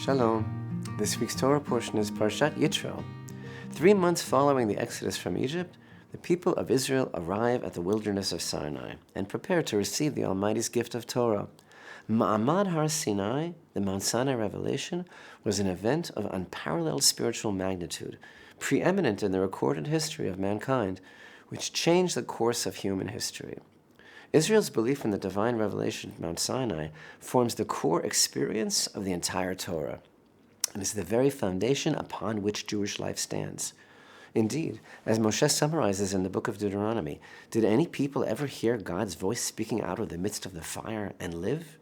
Shalom. This week's Torah portion is Parashat Yitro. 3 months following the exodus from Egypt, the people of Israel arrive at the wilderness of Sinai and prepare to receive the Almighty's gift of Torah. Ma'amad Har Sinai, the Mount Sinai Revelation, was an event of unparalleled spiritual magnitude, preeminent in the recorded history of mankind, which changed the course of human history. Israel's belief in the divine revelation of Mount Sinai forms the core experience of the entire Torah, and is the very foundation upon which Jewish life stands. Indeed, as Moshe summarizes in the book of Deuteronomy, did any people ever hear God's voice speaking out of the midst of the fire and live?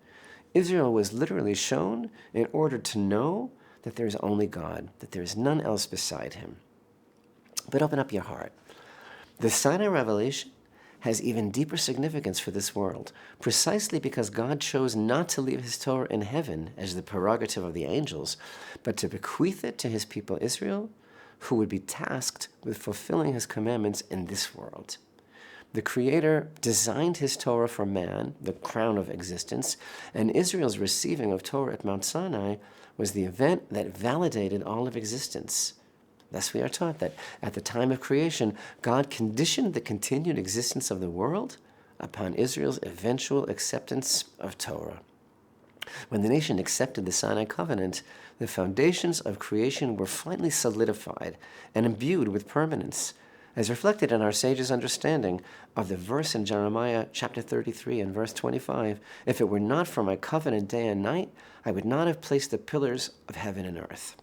Israel was literally shown in order to know that there is only God, that there is none else beside him. But open up your heart. The Sinai Revelation has even deeper significance for this world, precisely because God chose not to leave his Torah in heaven as the prerogative of the angels, but to bequeath it to his people Israel, who would be tasked with fulfilling his commandments in this world. The Creator designed his Torah for man, the crown of existence, and Israel's receiving of Torah at Mount Sinai was the event that validated all of existence. Thus we are taught that at the time of creation, God conditioned the continued existence of the world upon Israel's eventual acceptance of Torah. When the nation accepted the Sinai covenant, the foundations of creation were finally solidified and imbued with permanence, as reflected in our sages' understanding of the verse in Jeremiah chapter 33 and verse 25, "If it were not for my covenant day and night, I would not have placed the pillars of heaven and earth."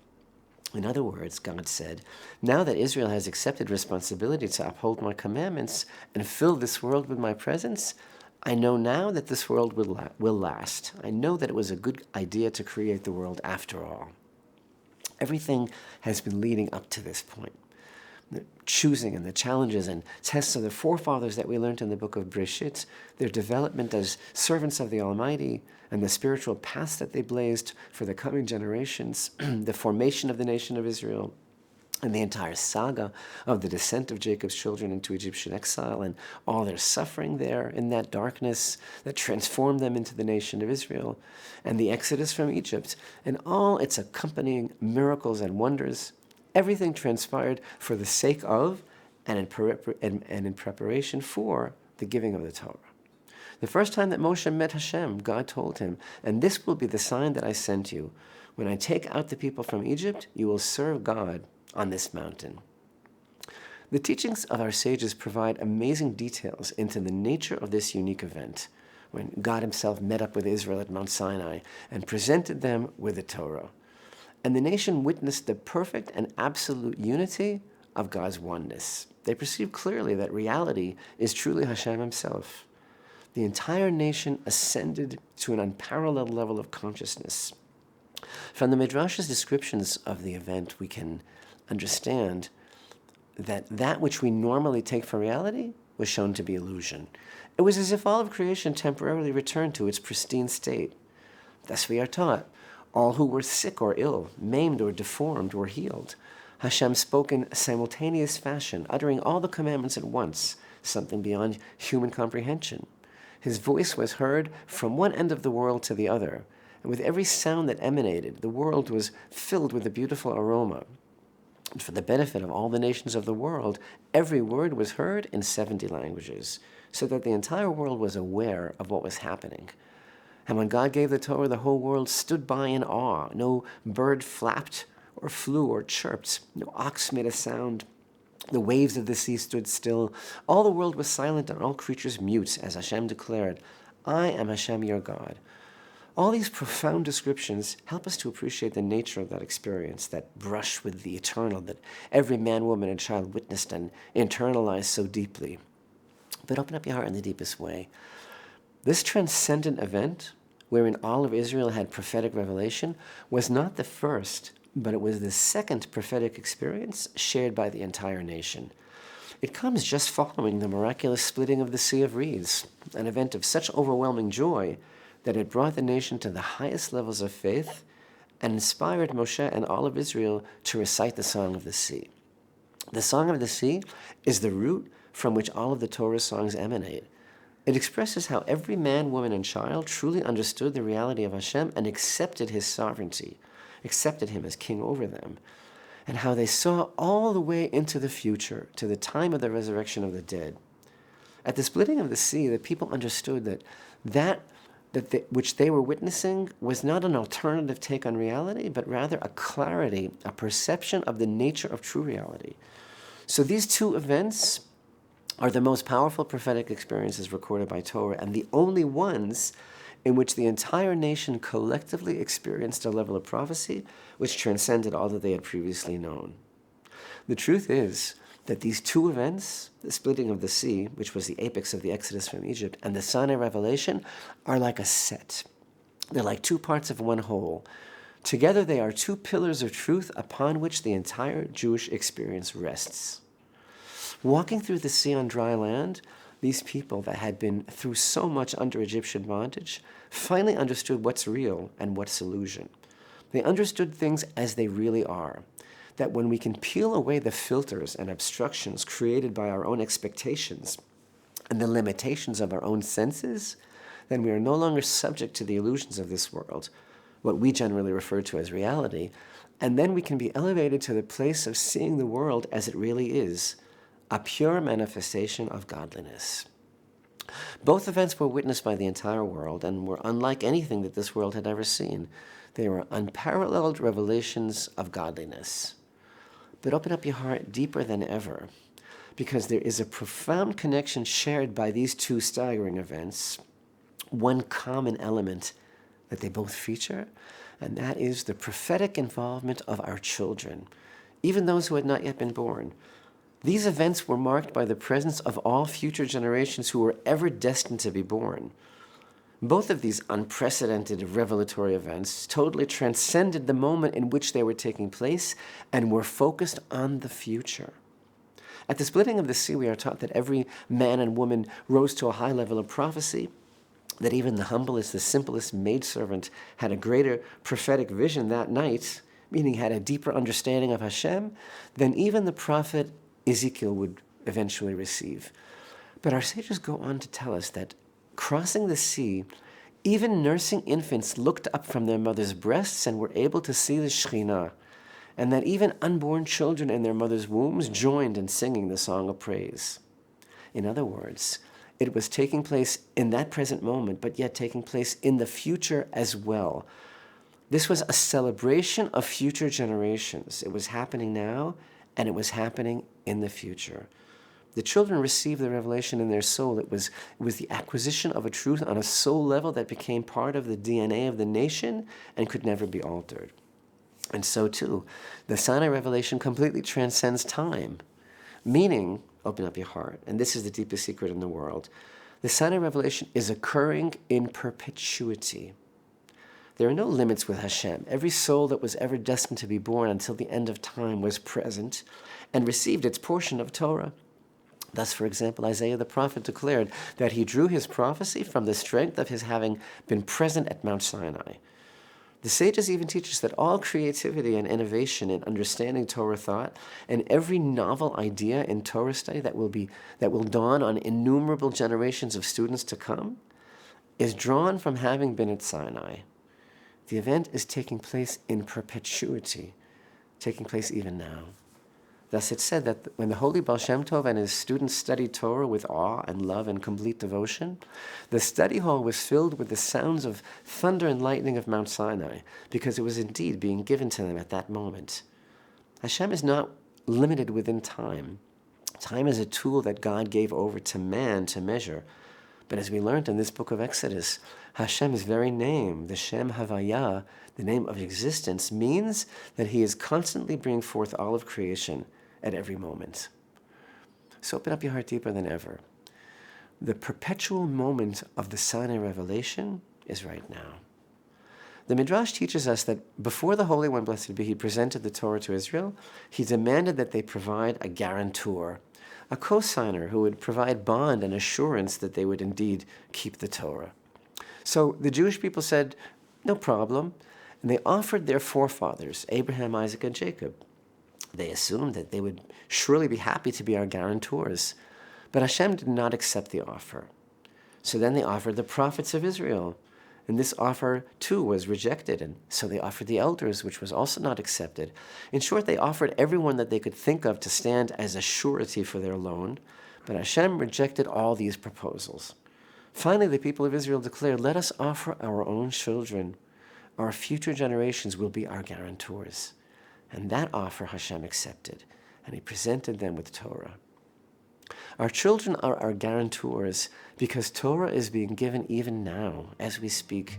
In other words, God said, now that Israel has accepted responsibility to uphold my commandments and fill this world with my presence, I know now that this world will last. I know that it was a good idea to create the world after all. Everything has been leading up to this point. The choosing and the challenges and tests of the forefathers that we learned in the book of Bereshit, their development as servants of the Almighty, and the spiritual paths that they blazed for the coming generations, the formation of the nation of Israel, and the entire saga of the descent of Jacob's children into Egyptian exile and all their suffering there in that darkness that transformed them into the nation of Israel, and the exodus from Egypt, and all its accompanying miracles and wonders. Everything transpired for the sake of and in preparation for the giving of the Torah. The first time that Moshe met Hashem, God told him, "And this will be the sign that I sent you. When I take out the people from Egypt, you will serve God on this mountain." The teachings of our sages provide amazing details into the nature of this unique event, when God himself met up with Israel at Mount Sinai and presented them with the Torah. And the nation witnessed the perfect and absolute unity of God's oneness. They perceived clearly that reality is truly Hashem himself. The entire nation ascended to an unparalleled level of consciousness. From the Midrash's descriptions of the event, we can understand that which we normally take for reality was shown to be illusion. It was as if all of creation temporarily returned to its pristine state. Thus we are taught, all who were sick or ill, maimed or deformed, were healed. Hashem spoke in a simultaneous fashion, uttering all the commandments at once, something beyond human comprehension. His voice was heard from one end of the world to the other, and with every sound that emanated, the world was filled with a beautiful aroma. And for the benefit of all the nations of the world, every word was heard in 70 languages, so that the entire world was aware of what was happening. And when God gave the Torah, the whole world stood by in awe. No bird flapped or flew or chirped. No ox made a sound. The waves of the sea stood still. All the world was silent and all creatures mute, as Hashem declared, "I am Hashem your God." All these profound descriptions help us to appreciate the nature of that experience, that brush with the eternal that every man, woman, and child witnessed and internalized so deeply. But open up your heart in the deepest way. This transcendent event, wherein all of Israel had prophetic revelation, was not the first, but it was the second prophetic experience shared by the entire nation. It comes just following the miraculous splitting of the Sea of Reeds, an event of such overwhelming joy that it brought the nation to the highest levels of faith and inspired Moshe and all of Israel to recite the Song of the Sea. The Song of the Sea is the root from which all of the Torah songs emanate. It expresses how every man, woman, and child truly understood the reality of Hashem and accepted his sovereignty. accepted him as king over them, and how they saw all the way into the future, to the time of the resurrection of the dead. At the splitting of the sea, the people understood which they were witnessing was not an alternative take on reality, but rather a clarity, a perception of the nature of true reality. So these two events are the most powerful prophetic experiences recorded by Torah, and the only ones in which the entire nation collectively experienced a level of prophecy which transcended all that they had previously known. The truth is that these two events, the splitting of the sea, which was the apex of the Exodus from Egypt, and the Sinai Revelation, are like a set. They're like two parts of one whole. Together they are two pillars of truth upon which the entire Jewish experience rests. Walking through the sea on dry land, these people that had been through so much under Egyptian bondage finally understood what's real and what's illusion. They understood things as they really are, that when we can peel away the filters and obstructions created by our own expectations and the limitations of our own senses, then we are no longer subject to the illusions of this world, what we generally refer to as reality, and then we can be elevated to the place of seeing the world as it really is, a pure manifestation of godliness. Both events were witnessed by the entire world and were unlike anything that this world had ever seen. They were unparalleled revelations of godliness. But open up your heart deeper than ever, because there is a profound connection shared by these two staggering events, one common element that they both feature, and that is the prophetic involvement of our children, even those who had not yet been born. These events were marked by the presence of all future generations who were ever destined to be born. Both of these unprecedented revelatory events totally transcended the moment in which they were taking place and were focused on the future. At the splitting of the sea, we are taught that every man and woman rose to a high level of prophecy, that even the humblest, the simplest maidservant had a greater prophetic vision that night, meaning had a deeper understanding of Hashem, than even the prophet Ezekiel would eventually receive. But our sages go on to tell us that crossing the sea, even nursing infants looked up from their mother's breasts and were able to see the Shekhinah, and that even unborn children in their mother's wombs joined in singing the song of praise. In other words, it was taking place in that present moment, but yet taking place in the future as well. This was a celebration of future generations. It was happening now, and it was happening in the future. The children received the revelation in their soul. It was the acquisition of a truth on a soul level that became part of the DNA of the nation and could never be altered. And so too, the Sinai Revelation completely transcends time, meaning, open up your heart, and this is the deepest secret in the world, the Sinai Revelation is occurring in perpetuity. There are no limits with Hashem. Every soul that was ever destined to be born until the end of time was present and received its portion of Torah. Thus, for example, Isaiah the prophet declared that he drew his prophecy from the strength of his having been present at Mount Sinai. The sages even teach us that all creativity and innovation in understanding Torah thought and every novel idea in Torah study that will dawn on innumerable generations of students to come is drawn from having been at Sinai. The event is taking place in perpetuity, taking place even now. Thus it's said that when the holy Baal Shem Tov and his students studied Torah with awe and love and complete devotion, the study hall was filled with the sounds of thunder and lightning of Mount Sinai, because it was indeed being given to them at that moment. Hashem is not limited within time. Time is a tool that God gave over to man to measure. But as we learned in this book of Exodus, Hashem's very name, the Shem Havaya, the name of existence, means that he is constantly bringing forth all of creation at every moment. So open up your heart deeper than ever. The perpetual moment of the Sinai Revelation is right now. The Midrash teaches us that before the Holy One, blessed be he, presented the Torah to Israel, he demanded that they provide a guarantor, a co-signer who would provide bond and assurance that they would indeed keep the Torah. So the Jewish people said, no problem, and they offered their forefathers, Abraham, Isaac, and Jacob. They assumed that they would surely be happy to be our guarantors, but Hashem did not accept the offer. So then they offered the prophets of Israel, And this offer, too, was rejected, and so they offered the elders, which was also not accepted. In short, they offered everyone that they could think of to stand as a surety for their loan, but Hashem rejected all these proposals. Finally, the people of Israel declared, "Let us offer our own children. Our future generations will be our guarantors." And that offer Hashem accepted, and he presented them with Torah. Our children are our guarantors because Torah is being given even now, as we speak,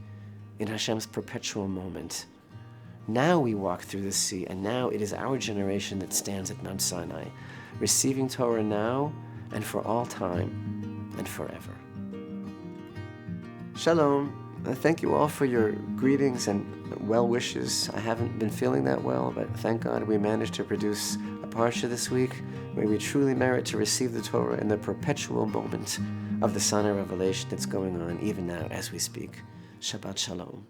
in Hashem's perpetual moment. Now we walk through the sea, and now it is our generation that stands at Mount Sinai, receiving Torah now and for all time and forever. Shalom. Thank you all for your greetings and well wishes. I haven't been feeling that well, but thank God we managed to produce a Parashat this week. May we truly merit to receive the Torah in the perpetual moment of the Sinai Revelation that's going on even now as we speak. Shabbat Shalom.